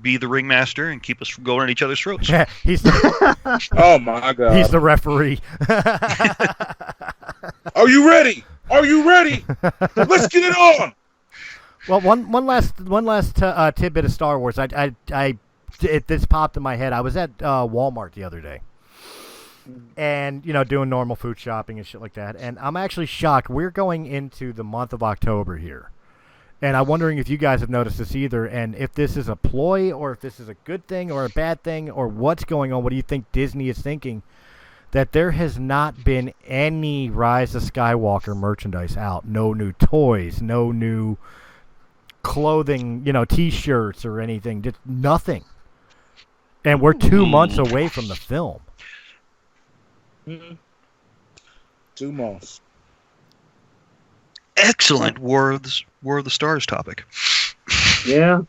be the ringmaster and keep us from going at each other's throats. he's the, Oh my god. he's the referee. Are you ready? Are you ready? Let's get it on. Well, one last tidbit of Star Wars. This popped in my head. I was at Walmart the other day, and doing normal food shopping and shit like that. And I'm actually shocked. We're going into the month of October here, and I'm wondering if you guys have noticed this either, and if this is a ploy or if this is a good thing or a bad thing or what's going on. What do you think Disney is thinking? That there has not been any Rise of Skywalker merchandise out. No new toys. No new clothing, T-shirts or anything, just nothing. And we're 2 months away from the film. 2 months. Excellent War of the Stars topic. Yeah.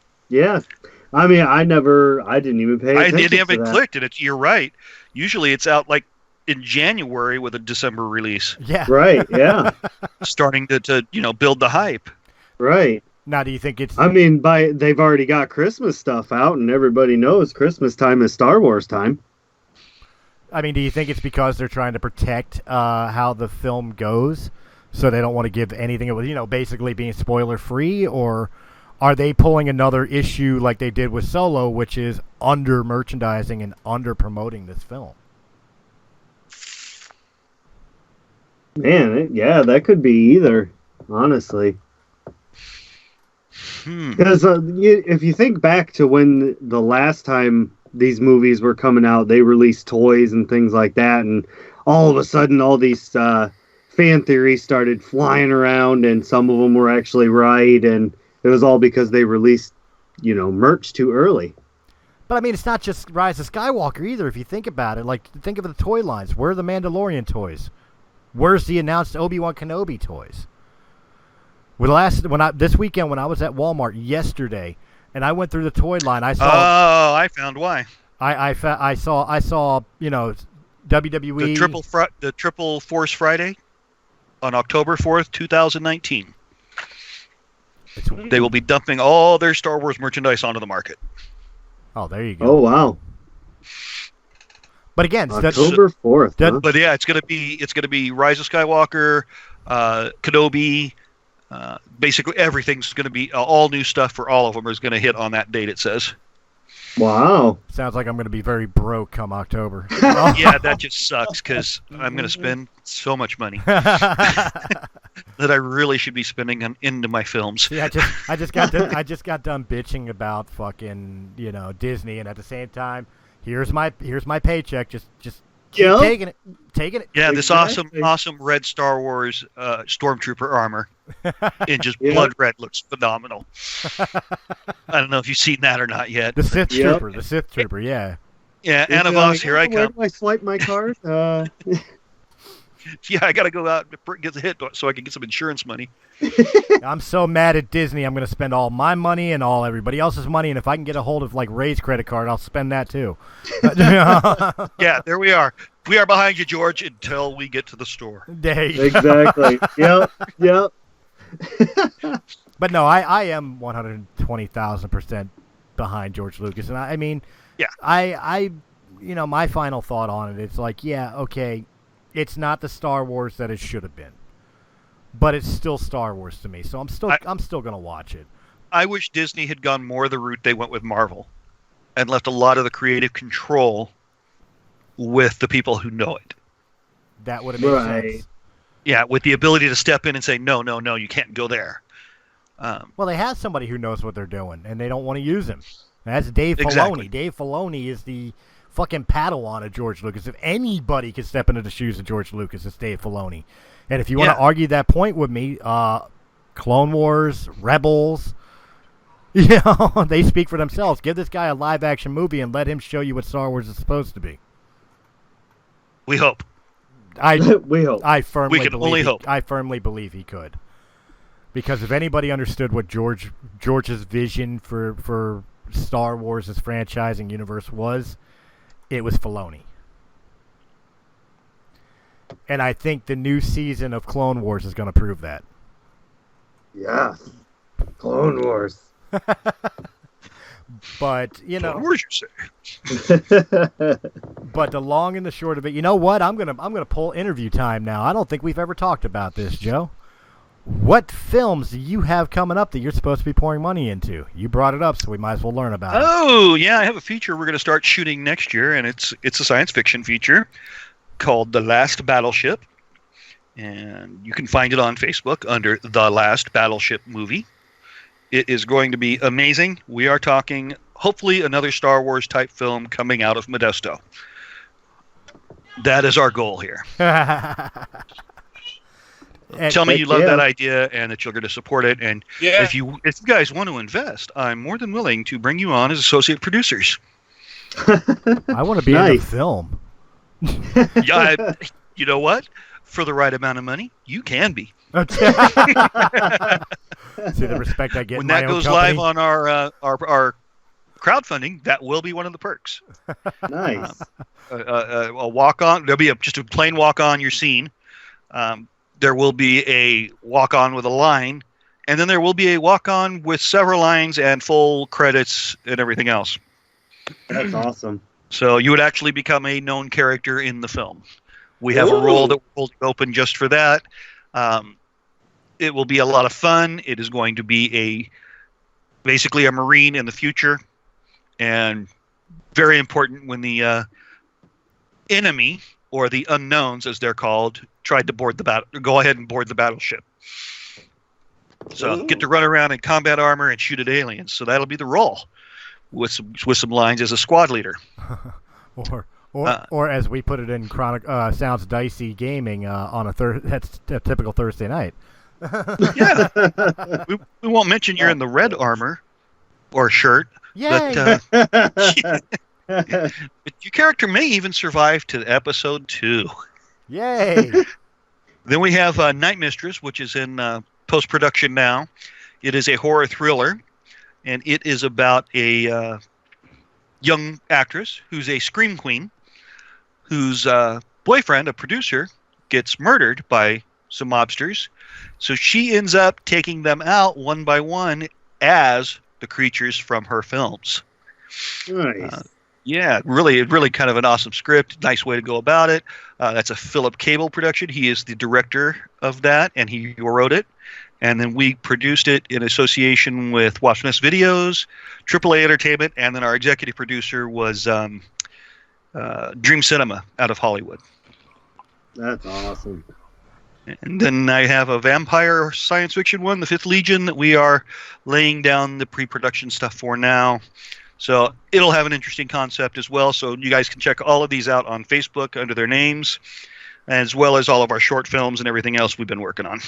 I mean, I didn't even pay attention It to haven't that. clicked, and you're right. Usually it's out like in January with a December release, Yeah. Right, yeah, starting to build the hype. right. Now, do you think it's? I mean, they've already got Christmas stuff out, and everybody knows Christmas time is Star Wars time. Do you think it's because they're trying to protect how the film goes, so they don't want to give anything, basically being spoiler free, or are they pulling another issue like they did with Solo, which is under merchandising and under promoting this film? Man, that could be either, honestly. Because if you think back to when the last time these movies were coming out, they released toys and things like that, and all of a sudden all these fan theories started flying around, and some of them were actually right, and it was all because they released, merch too early. But it's not just Rise of Skywalker either. If you think about it, like think of the toy lines. Where are the Mandalorian toys? Where's the announced Obi-Wan Kenobi toys? This weekend when I was at Walmart yesterday, and I went through the toy line. I saw. Oh, I found why. I saw. You know, WWE. The Triple Force Friday on October 4th, 2019. They will be dumping all their Star Wars merchandise onto the market. Oh, there you go. Oh wow! But again, October 4th. Huh? But yeah, it's gonna be Rise of Skywalker, Kenobi. Basically, everything's gonna be all new stuff for all of them is gonna hit on that date. It says. Wow. Sounds like I'm going to be very broke come October. Yeah, that just sucks because I'm going to spend so much money that I really should be spending into my films. Yeah, I just got done bitching about fucking Disney, and at the same time, here's my paycheck. Just keep taking it. Yeah, this awesome red Star Wars Stormtrooper armor in just blood red looks phenomenal. I don't know if you've seen that or not yet. The Sith Trooper, yeah. Yeah, Anna Voss, here I come. Where do I swipe my card? Yeah, I got to go out and get the hit so I can get some insurance money. I'm so mad at Disney. I'm going to spend all my money and all everybody else's money, and if I can get a hold of like Ray's credit card, I'll spend that too. Yeah, there we are. We are behind you, George, until we get to the store. Exactly. Yep. But no, I am 120,000% behind George Lucas, and I mean, yeah, I my final thought on it, it's like, yeah, okay, it's not the Star Wars that it should have been, but it's still Star Wars to me, so I'm still gonna watch it. I wish Disney had gone more the route they went with Marvel, and left a lot of the creative control with the people who know it. That would have made sense. Yeah, with the ability to step in and say, no, you can't go there. Well, they have somebody who knows what they're doing, and they don't want to use him. And that's Dave Filoni. Exactly. Dave Filoni is the fucking Padawan of George Lucas. If anybody can step into the shoes of George Lucas, it's Dave Filoni. And if you want to argue that point with me, Clone Wars, Rebels, they speak for themselves. Give this guy a live-action movie and let him show you what Star Wars is supposed to be. We hope. We hope. I firmly we can only hope. I firmly believe he could. Because if anybody understood what George's vision for Star Wars' franchising universe was, it was Filoni. And I think the new season of Clone Wars is going to prove that. Yeah. Clone Wars. But, Clone Wars, you say? But the long and the short of it, you know what? I'm gonna pull interview time now. I don't think we've ever talked about this, Joe. What films do you have coming up that you're supposed to be pouring money into? You brought it up, so we might as well learn about it. Oh, yeah, I have a feature we're going to start shooting next year, and it's a science fiction feature called The Last Battleship. And you can find it on Facebook under The Last Battleship Movie. It is going to be amazing. We are talking, hopefully, another Star Wars type film coming out of Modesto. That is our goal here. Tell me you love that idea and that you're going to support it. And if you guys want to invest, I'm more than willing to bring you on as associate producers. I want to be in the film. Yeah, you know what? For the right amount of money, you can be. Okay. See the respect I get when in my that own goes company? live on our crowdfunding. That will be one of the perks. Nice. A walk on. There'll be just a plain walk on your scene. There will be a walk on with a line, and then there will be a walk on with several lines and full credits and everything else. That's awesome. So you would actually become a known character in the film. We have a role that we're holding open just for that. It will be a lot of fun. It is going to be basically a Marine in the future, and very important when the enemy, or the unknowns as they're called, tried to go ahead and board the battleship. So get to run around in combat armor and shoot at aliens. So that'll be the role, with some lines as a squad leader. Or as we put it in Sounds Dicey Gaming on that's a typical Thursday night. Yeah, we won't mention you're in the red armor or shirt. Yay! But your character may even survive to episode 2. Yay! Then we have Night Mistress, which is in post-production now. It is a horror thriller and it is about a young actress who's a scream queen, whose boyfriend, a producer, gets murdered by some mobsters. So she ends up taking them out one by one as the creatures from her films. Nice. Yeah, really kind of an awesome script. Nice way to go about it. That's a Philip Cable production. He is the director of that, and he wrote it. And then we produced it in association with Wasp Nest Videos, AAA Entertainment, and then our executive producer was Dream Cinema out of Hollywood. That's awesome. And then I have a vampire science fiction one, The Fifth Legion, that we are laying down the pre-production stuff for now. So it'll have an interesting concept as well. So you guys can check all of these out on Facebook under their names, as well as all of our short films and everything else we've been working on.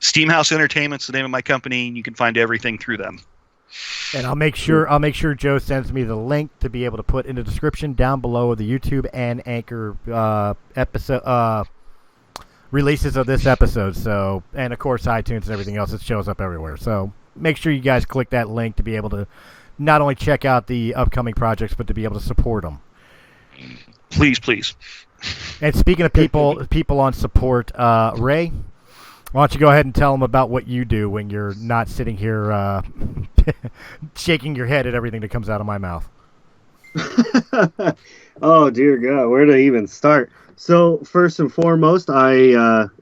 Steamhouse Entertainment's the name of my company, and you can find everything through them. And I'll make sure Joe sends me the link to be able to put in the description down below the YouTube and Anchor episode releases of this episode. So, and of course iTunes and everything else. It shows up everywhere. So make sure you guys click that link to be able to not only check out the upcoming projects, but to be able to support them. Please. And speaking of people on support, Ray, why don't you go ahead and tell them about what you do when you're not sitting here shaking your head at everything that comes out of my mouth? Oh, dear God. Where to even start? So, first and foremost, I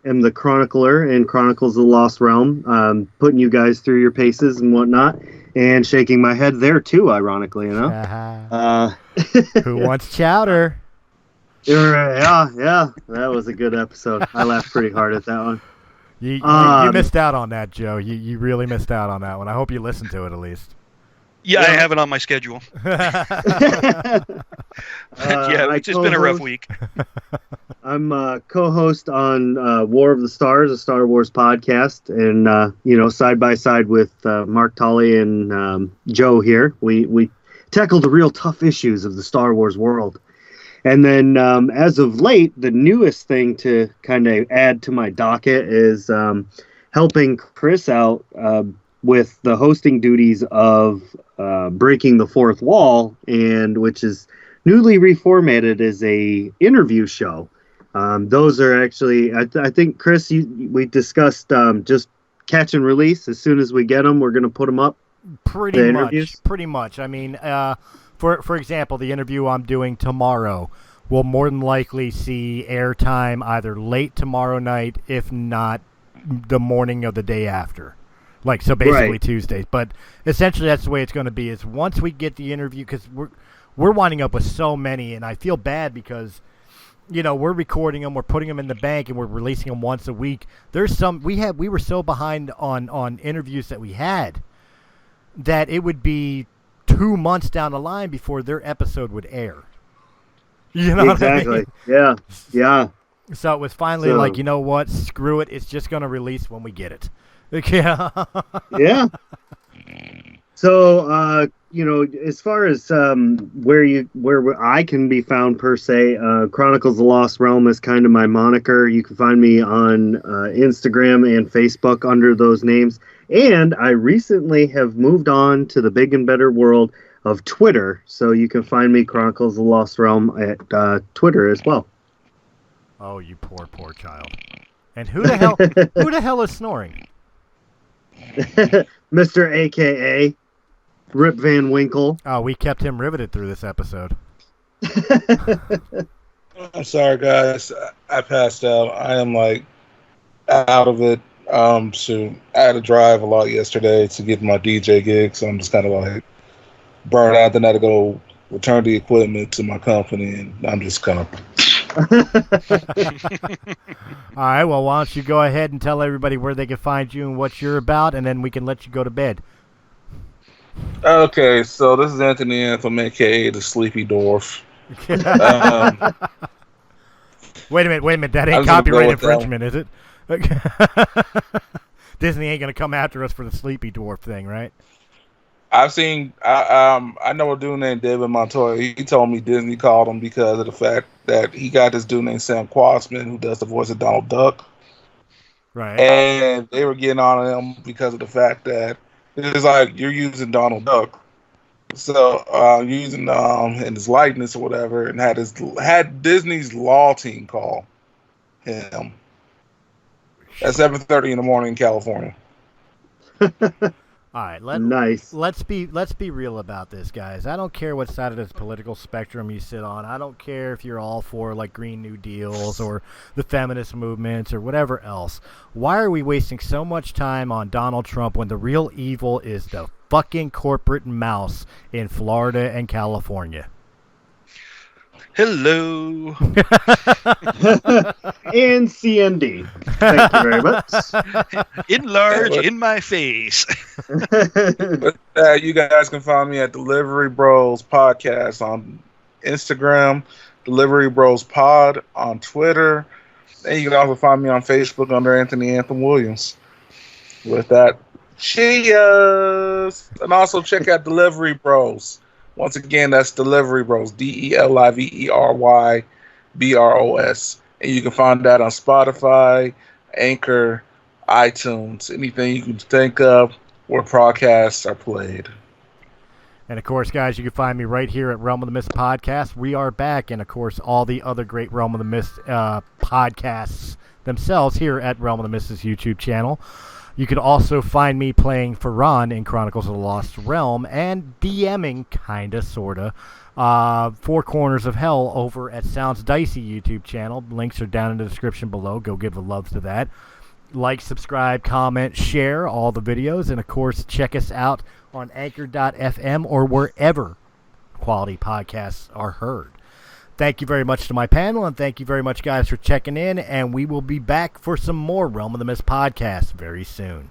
am the chronicler in Chronicles of the Lost Realm, putting you guys through your paces and whatnot, and shaking my head there, too, ironically, you know? Who wants chowder? Yeah. That was a good episode. I laughed pretty hard at that one. You missed out on that, Joe. You really missed out on that one. I hope you listened to it at least. Yeah, I have it on my schedule. It's been a rough week. I'm co-host on War of the Stars, a Star Wars podcast, and side by side with Mark Tolley and Joe here, we tackle the real tough issues of the Star Wars world. And then as of late, the newest thing to kind of add to my docket is helping Chris out with the hosting duties of Breaking the Fourth Wall, and which is newly reformatted as a interview show. Those are actually, I think, Chris, we discussed just catch and release. As soon as we get them, we're going to put them up. Pretty much. I mean, for example, the interview I'm doing tomorrow will more than likely see airtime either late tomorrow night, if not the morning of the day after. So basically right. Tuesdays. But essentially that's the way it's going to be, is once we get the interview, because we're winding up with so many, and I feel bad because, we're recording them, we're putting them in the bank, and we're releasing them once a week. There's some, we were so behind on interviews that we had that it would be 2 months down the line before their episode would air. You know exactly. what I mean? Yeah. So it was finally like, you know what? Screw it. It's just going to release when we get it. Yeah. Yeah. So, as far as where I can be found per se, Chronicles of the Lost Realm is kind of my moniker. You can find me on Instagram and Facebook under those names. And I recently have moved on to the big and better world of Twitter, so you can find me Chronicles of the Lost Realm at Twitter as well. Oh, you poor child! And who the hell is snoring? Mr. AKA Rip Van Winkle. Oh, we kept him riveted through this episode. I'm sorry, guys. I passed out. I am out of it. So I had to drive a lot yesterday to get my DJ gig, so I'm just kind of burned out. Then I had to go return the equipment to my company, and I'm just kind of. All right, well, why don't you go ahead and tell everybody where they can find you and what you're about, and then we can let you go to bed. Okay, so this is Anthony Anthem, a.k.a. the Sleepy Dwarf. Wait a minute. That ain't copyright infringement, is it? Disney ain't going to come after us for the Sleepy Dwarf thing, right? I know a dude named David Montoya. He told me Disney called him because of the fact that he got this dude named Sam Quasman who does the voice of Donald Duck. Right. And they were getting on him because of the fact that It's like you're using Donald Duck. So using in his likeness or whatever, and had Disney's law team call him at 7:30 in the morning in California. All right, Nice. let's be real about this, guys. I don't care what side of this political spectrum you sit on. I don't care if you're all for like Green New Deals or the feminist movements or whatever else. Why are we wasting so much time on Donald Trump when the real evil is the fucking corporate mouse in Florida and California? Hello. And CND. Thank you very much. Enlarge in my face. You guys can find me at Delivery Bros Podcast on Instagram, Delivery Bros Pod on Twitter, and you can also find me on Facebook under Anthony Anthem Williams. With that, cheers! And also check out Delivery Bros. Once again, that's Delivery Bros. DELIVERY BROS. And you can find that on Spotify, Anchor, iTunes, anything you can think of where podcasts are played. And, of course, guys, you can find me right here at Realm of the Mist Podcast. We are back, and, of course, all the other great Realm of the Mist podcasts themselves here at Realm of the Mist's YouTube channel. You can also find me playing for Ron in Chronicles of the Lost Realm and DMing, kinda, sorta, Four Corners of Hell over at Sounds Dicey YouTube channel. Links are down in the description below. Go give a love to that. Like, subscribe, comment, share all the videos, and, of course, check us out on Anchor.fm or wherever quality podcasts are heard. Thank you very much to my panel, and thank you very much, guys, for checking in, and we will be back for some more Realm of the Mist podcasts very soon.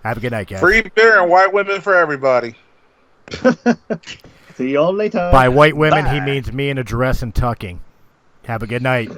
Have a good night, guys. Free beer and white women for everybody. See y'all later. By white women, Bye. he means me in a dress and tucking. Have a good night.